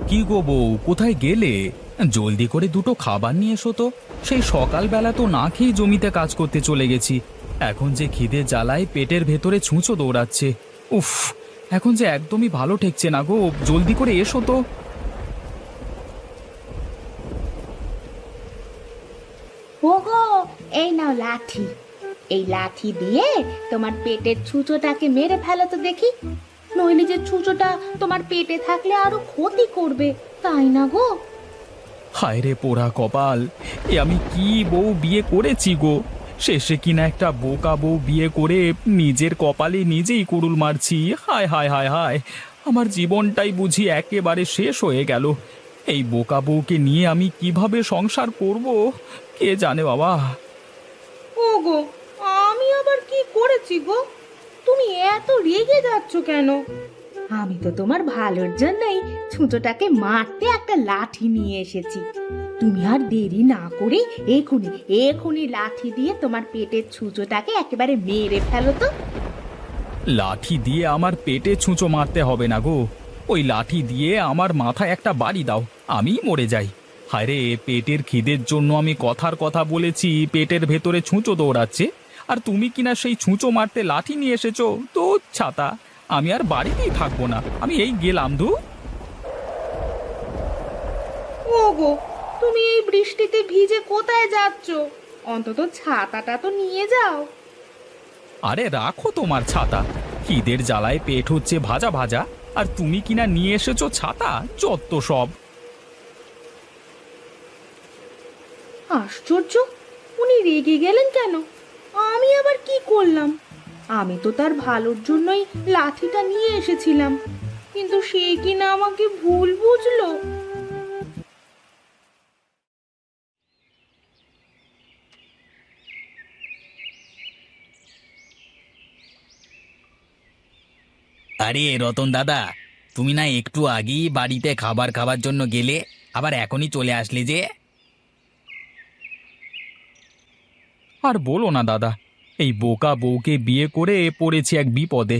কি গো বউ, কোথায় গেলে? জলদি করে দুটো খাবার নিয়ে এসো তো। সেই সকালবেলা তো না খেয়ে জমিতে কাজ করতে চলে গেছি। এখন যে খিদে জ্বালায় পেটের ভেতরে ছুঁচো দৌড়াচ্ছে। উফ, এখন যে একদমই ভালো ঠেকছে না গো, জলদি করে এসো তো। ওগো, এই নাও লাঠি। এই লাঠি দিয়ে তোমার পেটের ছুঁচোটাকে মেরে ফেলো তো দেখি। নইলে যে ছুঁচোটা তোমার পেটে থাকলে আরো ক্ষতি করবে, তাই না গো? হায় রে পোড়া কপাল, এ আমি কি বউ বিয়ে করেছি গো! শেষে কিনা একটা বোকা বউ বিয়ে করে নিজের কপালে নিজেই কুড়ুল মারছি। হায় হায় হায় হায়, আমার জীবনটাই বুঝি একেবারে শেষ হয়ে গেল। এই বোকা বউকে নিয়ে আমি কিভাবে সংসার করব, কে জানে বাবা। ওগো, আমি আবার কি করেছি গো? তুমি এত রেগে যাচ্ছ কেন? আমি তো তোমার ভালোর জন্যই ছুঁচোটাকে মারতে একটা লাঠি নিয়ে এসেছি। তুমি আর দেরি না করে এখুনি এখুনি লাঠি দিয়ে তোমার পেটের ছুঁচোটাকে একেবারে মেরে ফেলো তো। লাঠি দিয়ে আমার পেটে ছুঁচো মারতে হবে না গো। ওই লাঠি দিয়ে আমার মাথায় একটা বাড়ি দাও, আমি মরে যাই। হায় রে, পেটের খিদের জন্য আমি কথার কথা বলেছি, পেটের ভেতরে ছুঁচো দৌড়াচ্ছে, আর তুমি কিনা সেই ছুঁচো মারতে লাঠি নিয়ে এসেছো। তো ছাতা, আমি আর বাড়িতেই থাকবো না, আমি এই গেলাম ধু। ওগো, তুমি এই বৃষ্টিতে ভিজে কোথায় যাচ্ছ? অন্তত ছাতাটা তো নিয়ে যাও। আরে রাখো তোমার ছাতা, খিদের জ্বালায় পেট হচ্ছে ভাজা ভাজা, আর তুমি কিনা নিয়ে এসেছো ছাতা, যত সব। আশ্চর্য, উনি রেগে গেলেন কেন? আমি আবার কি করলাম? আমি তো তার ভালোর জন্যই লাঠিটা নিয়ে এসেছিলাম, কিন্তু সে কিনা আমাকে ভুল বুঝলো। আরে রতন দাদা, তুমি না একটু আগেই বাড়িতে খাবার খাবার জন্য গেলে, আবার এখনই চলে আসলে যে? আর বলো না দাদা, এই বোকা বউকে বিয়ে করে পড়েছি এক বিপদে।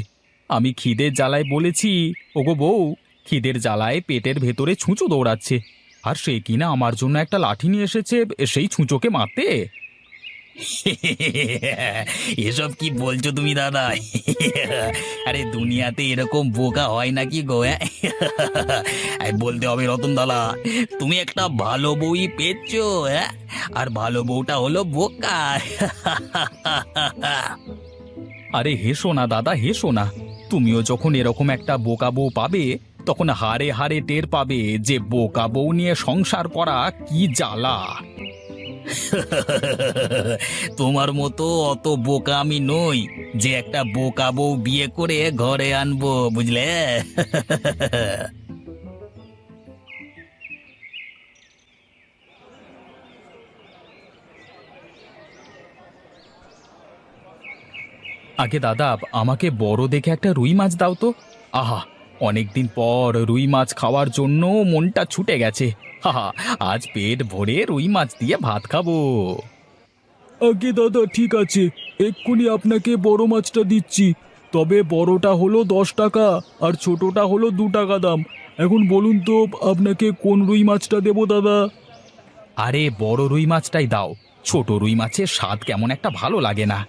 আমি খিদের জ্বালায় বলেছি, ওগো বউ, খিদের জ্বালায় পেটের ভেতরে ছুঁচো দৌড়াচ্ছে, আর সে কিনা আমার জন্য একটা লাঠি নিয়ে এসেছে সেই ছুঁচোকে মারতে। এসব কি বলছো তুমি দাদা? আরে দুনিয়াতে এরকম বোকা হয় নাকি গো? বলতে হবে রতন দাদা, তুমি একটা ভালো বউই পেয়েছো, হ্যাঁ? আর ভালো বউটা হলো বোকা। আরে হেসো না দাদা, হেসো না। তুমিও যখন এরকম একটা বোকা বউ পাবে, তখন হাড়ে হাড়ে টের পাবে যে বোকা বউ নিয়ে সংসার করা কি জ্বালা। তোমার মতো অত বোকা আমি নই যে একটা বোকা বউ বিয়ে করে ঘরে আনবো, বুঝলে? আগে দাদা, আমাকে বড় দেখে একটা রুই মাছ দাও তো। আহা, অনেকদিন পর রুই মাছ খাওয়ার জন্য মনটা ছুটে গেছে। হাহা, আজ পেট ভরে রুই মাছ দিয়ে ভাত খাবো। আগে দাদা, ঠিক আছে, এক্ষুনি আপনাকে বড় মাছটা দিচ্ছি। তবে বড়টা হলো 10 টাকা আর ছোটটা হলো 2 টাকা দাম। এখন বলুন তো আপনাকে কোন রুই মাছটা দেবো দাদা? আরে বড় রুই মাছটাই দাও, ছোট রুই মাছের স্বাদ কেমন একটা ভালো লাগে না।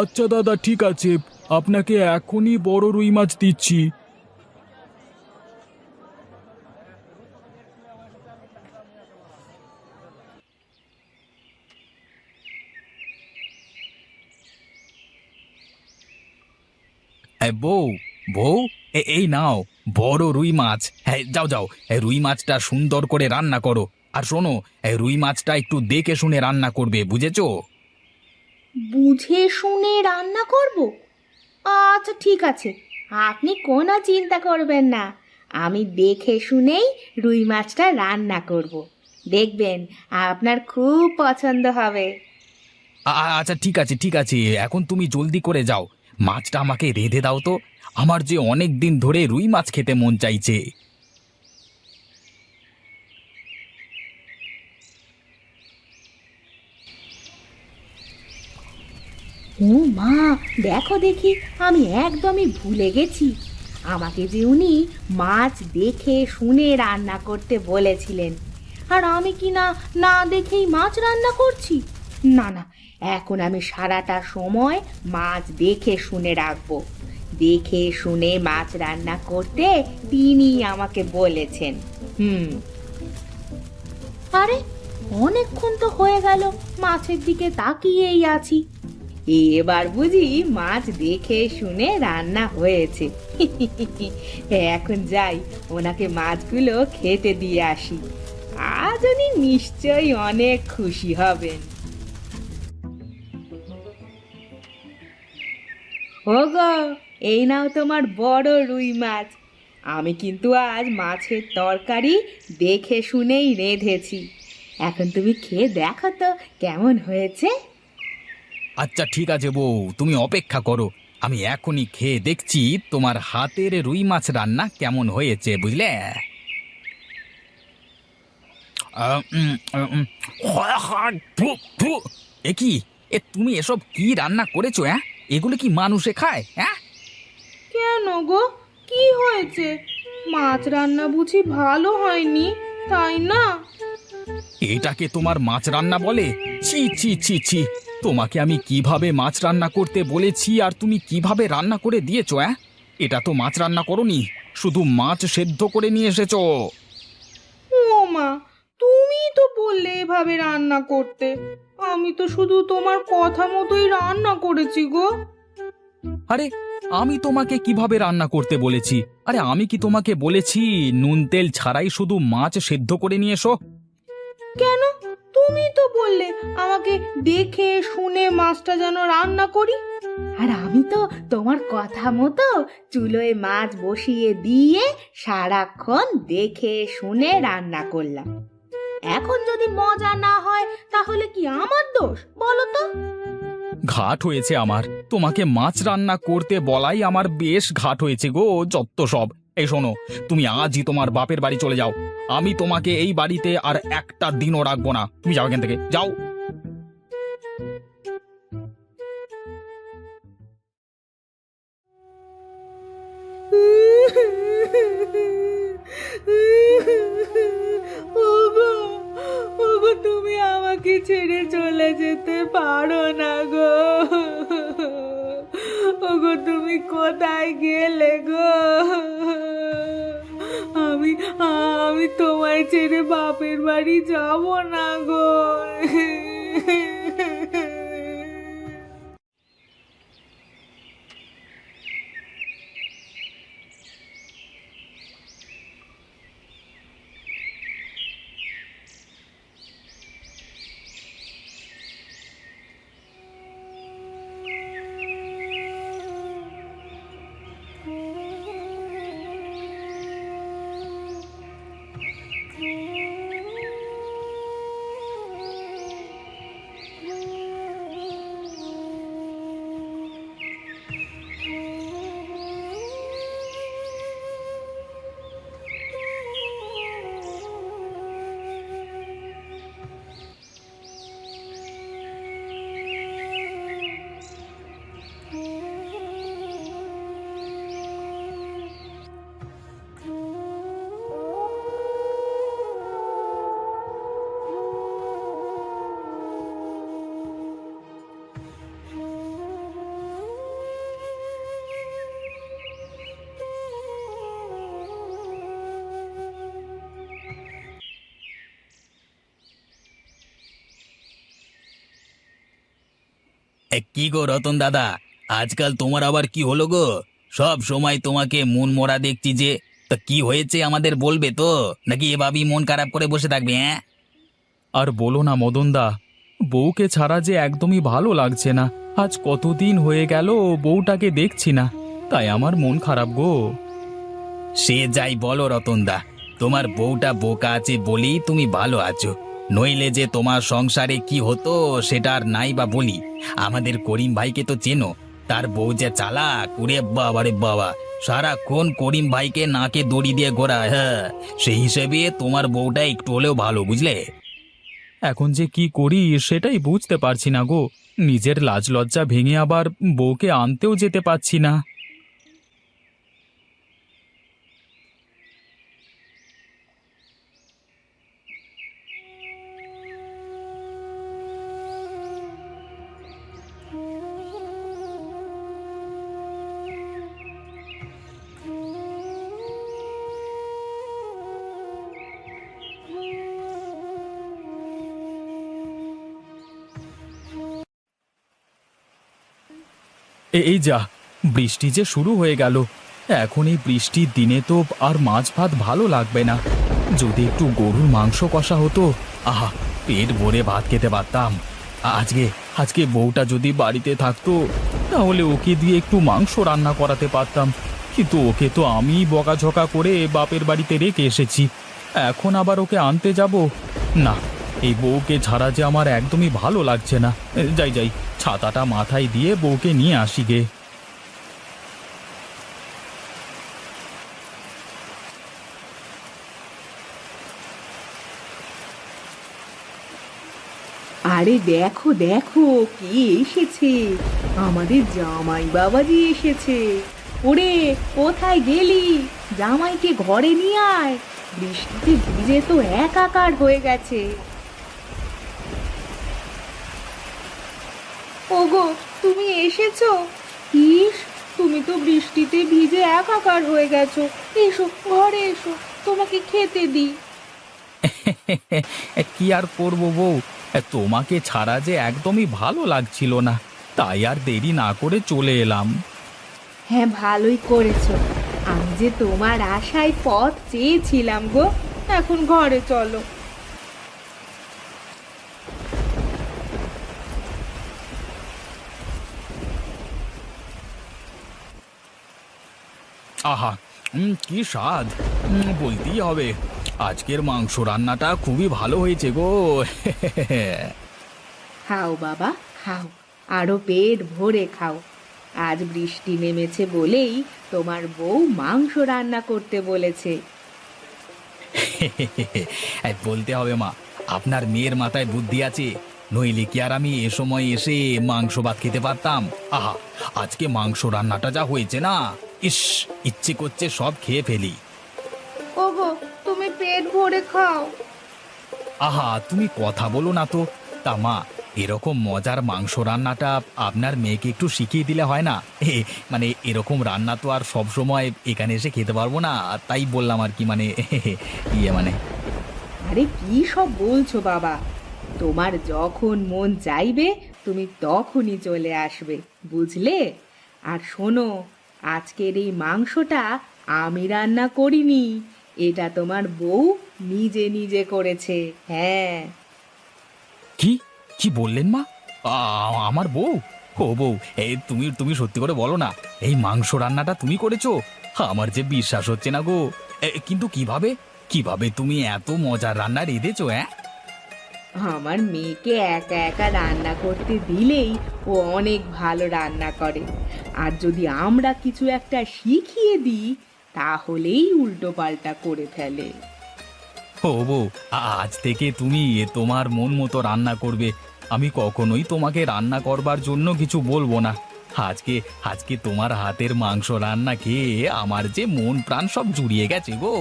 আচ্ছা দাদা, ঠিক আছে, আপনাকে এখনই বড় রুই মাছ দিচ্ছি। বউ, বউ, এই নাও বড় রুই মাছ। হ্যাঁ, যাও যাও, রুই মাছটা সুন্দর করে রান্না করো। আর শোনো, রুই মাছটা একটু দেখে শুনে রান্না করবে, বুঝেছো? বুঝে শুনে রান্না করব? আচ্ছা ঠিক আছে, আপনি কোনো চিন্তা করবেন না। আমি দেখে শুনেই রুই মাছটা রান্না করব। দেখবেন আপনার খুব পছন্দ হবে। আচ্ছা ঠিক আছে, ঠিক আছে, এখন তুমি জলদি করে যাও, মাছটা আমাকে রেঁধে দাও তো। আমার যে অনেক দিন ধরে রুই মাছ খেতে মন চাইছে। ও মা, দেখো দেখি, আমি একদমই ভুলে গেছি। আমাকে যে উনি মাছ দেখে শুনে রান্না করতে বলেছিলেন, আর আমি কি না না দেখেই মাছ রান্না করছি? না না, এখন আমি সারাটা সময় মাছ দেখে শুনে রাখবো। দেখে শুনে মাছ রান্না করতে তিনি আমাকে বলেছেন। আরে অনেকক্ষণ তো হয়ে গেল মাছের দিকে তাকিয়েই আছি, এবার বুঝি মাছ দেখে শুনে রান্না হয়েছে। এখন যাই, ওনাকে মাছগুলো খেতে দিয়ে আসি। আজ উনি নিশ্চয়ই অনেক খুশি হবেন। ওগো, এই নাও তোমার বড় রুই মাছ। আমি কিন্তু আজ মাছের তরকারি দেখে শুনেই রেঁধেছি। এখন তুমি খেয়ে দেখো তো কেমন হয়েছে। আচ্ছা ঠিক আছে বউ, তুমি অপেক্ষা করো, আমি এখনই খেয়ে দেখছি তোমার হাতের রুই মাছ রান্না কেমন হয়েছে, বুঝলে? এ কি, তুমি এসব কি রান্না করেছো? হ্যাঁ, এগুলো কি মানুষে খায়? হ্যাঁ, কেন গো, কি হয়েছে? মাছ রান্না বুঝি ভালো হয়নি, তাই না? এটাকে তোমার মাছ রান্না বলে? ছি ছি ছি ছি, তোমাকে আমি কিভাবে মাছ রান্না করতে বলেছি আর তুমি কিভাবে রান্না করে দিয়েছো? হ্যাঁ, এটা তো মাছ রান্না করোনি, শুধু মাছ সেদ্ধ করে নিয়ে এসেছো। ও মা, তুমি তো বললে এভাবে রান্না করতে। আমি তো শুধু তোমার কথা মতোই রান্না করেছি গো। আরে আমি তোমাকে কিভাবে রান্না করতে বলেছি? আরে আমি কি তোমাকে বলেছি নুন তেল ছাড়াই শুধু মাছ সেদ্ধ করে নিয়ে এসো? কেন, তুমি তো বললে আমাকে দেখে শুনে মাছটা যেন রান্না করি। আর আমি তো তোমার কথা মতো চুলোয় মাছ বসিয়ে দিয়ে সারাক্ষণ দেখে শুনে রান্না করলাম। এখন যদি মজা না হয় তাহলে কি আমার দোষ বলো তো? ঘাট হয়েছে আমার, তোমাকে মাছ রান্না করতে বলাই আমার বেশ ঘাট হয়েছে গো, যত সব। এই শোনো, তুমি আজই তোমার বাপের বাড়ি চলে যাও, আমি তোমাকে এই বাড়িতে আর একটা দিনও রাখবো না। তুমি যাও এখান থেকে, যাও। ওগো, ওগো, তুমি আমাকে ছেড়ে চলে যেতে পারো না গো। ওগো, তুমি কোথায় গেলে গো? আমি আমি তোমায় ছেড়ে বাপের বাড়ি যাব না গো। কি গো রতন দাদা, আজকাল তোমার আবার কি হলো গো? সব সময় তোমাকে মন মরা দেখছি যে। তা কি হয়েছে আমাদের বলবে তো, নাকি এভাবেই মন খারাপ করে বসে থাকবে? হ্যাঁ, আর বলো না মদনদা, বউকে ছাড়া যে একদমই ভালো লাগছে না। আজ কতদিন হয়ে গেল বউটাকে দেখছি না, তাই আমার মন খারাপ গো। সে যাই বলো রতনদা, তোমার বউটা বোকা আছে বলি তুমি ভালো আছো, নইলে যে তোমার সংসারে কি হতো সেটা আর নাই বা বলি। আমাদের করিম ভাইকে তো চেনো, তার বউ যে চালাক, ওরে বাবা রে বাবা, সারাক্ষণ করিম ভাইকে নাকে দড়ি দিয়ে ঘোরায়। হ্যাঁ, সেই হিসেবে তোমার বউটা একটু হলেও ভালো, বুঝলে? এখন যে কি করি সেটাই বুঝতে পারছি না গো। নিজের লাজ লজ্জা ভেঙে আবার বউকে আনতেও যেতে পারছি না। এই যা, বৃষ্টি যে শুরু হয়ে গেল। এখন এই বৃষ্টির দিনে তো আর মাছ ভাত ভালো লাগবে না। যদি একটু গরুর মাংস কষা হতো, আহা, পেট ভরে ভাত খেতে পারতাম। আজকে আজকে বউটা যদি বাড়িতে থাকতো, তাহলে ওকে দিয়ে একটু মাংস রান্না করাতে পারতাম। কিন্তু ওকে তো আমি বকাঝকা করে বাপের বাড়িতে রেখে এসেছি। এখন আবার ওকে আনতে যাব? না, এই বউকে ছাড়া যে আমার একদমই ভালো লাগছে না। যাই যাই, ছাতাটা মাথায় দিয়ে বউকে নিয়ে আসি গে। আরে দেখো দেখো কে এসেছে, আমাদের জামাই বাবাজি এসেছে। ওরে, কোথায় গেলি? জামাইকে ঘরে নিয়ে আয়, বৃষ্টিতে ভিজে তো একাকার হয়ে গেছে। ওগো, তুমি এসেছো? ইস, তুমি তো বৃষ্টিতে ভিজে একাকার হয়ে গেছো। এসো ঘরে এসো, তোমাকে খেতে দিই। কি আর করবো বউ, তোমাকে ছাড়া যে একদমই ভালো লাগছিল না, তাই আর দেরি না করে চলে এলাম। হ্যাঁ, ভালোই করেছো। আমি যে তোমার আশায় পথ চেয়েছিলাম গো। এখন ঘরে চলো। আহা, কি স্বাদ! বলতেই হবে, আজকের মাংস রান্নাটা খুবই ভালো হয়েছে গো। খাও বাবা, খাও, আরো পেট ভরে খাও। আজ বৃষ্টি নেমেছে বলেই তোমার বউ মাংস রান্না করতে বলেছে। বলতে হবে মা, আপনার মেয়ের মাথায় বুদ্ধি আছে, নইলে কি আর আমি এ সময় এসে মাংস ভাত খেতে পারতাম? আহা, আজকে মাংস রান্নাটা যা হয়েছে না, ইস, ইচ্ছে করছে সব খেয়ে ফেলি। ওগো, তুমি পেট ভরে খাও। আহা, তুমি কথা বলো না তো। তা মা, এরকম মজার মাংস রান্নাটা আপনার মেয়েকে একটু শিখিয়ে দিলে হয় না? মানে এরকম রান্না তো আর সব সময় এখানে এসে খেতে পারবো না, তাই বললাম আর কি, মানে মানে আরে কি সব বলছো বাবা? তোমার যখন মন চাইবে তুমি তখনই চলে আসবে, বুঝলে? আর শোনো, আজকের এই মাংসটা আমি রান্না করিনি, এটা তোমার বউ নিজে নিজে করেছে। হ্যাঁ। কি কি বললেন মা? আমার বউ? ও বউ, তুমি তুমি সত্যি করে বলো না, এই মাংস রান্নাটা তুমি করেছো? আমার যে বিশ্বাস হচ্ছে না গো। কিন্তু কিভাবে কিভাবে তুমি এত মজার রান্না রেঁধেছো? আমার মেয়েকে একা একা রান্না করতে দিলেই ও অনেক ভালো রান্না করে। আর যদি আমরা কিছু একটা শিখিয়ে দিই, তাহলেই উল্টো পাল্টা করে ফেলে। ও বউ, আজ থেকে তুমি তোমার মন মতো রান্না করবে। আমি কখনোই তোমাকে রান্না করবার জন্য কিছু বলবো না। আজকে আজকে তোমার হাতের মাংস রান্না খেয়ে আমার যে মন প্রাণ সব জুড়িয়ে গেছে গো।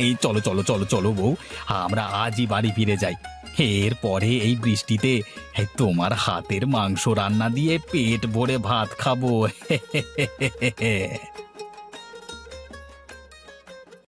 এই চলো চলো চলো চলো বউ, আমরা আজই বাড়ি ফিরে যাই। এরপরে এই বৃষ্টিতে তোমার হাতের মাংস রান্না দিয়ে পেট ভরে ভাত খাবো।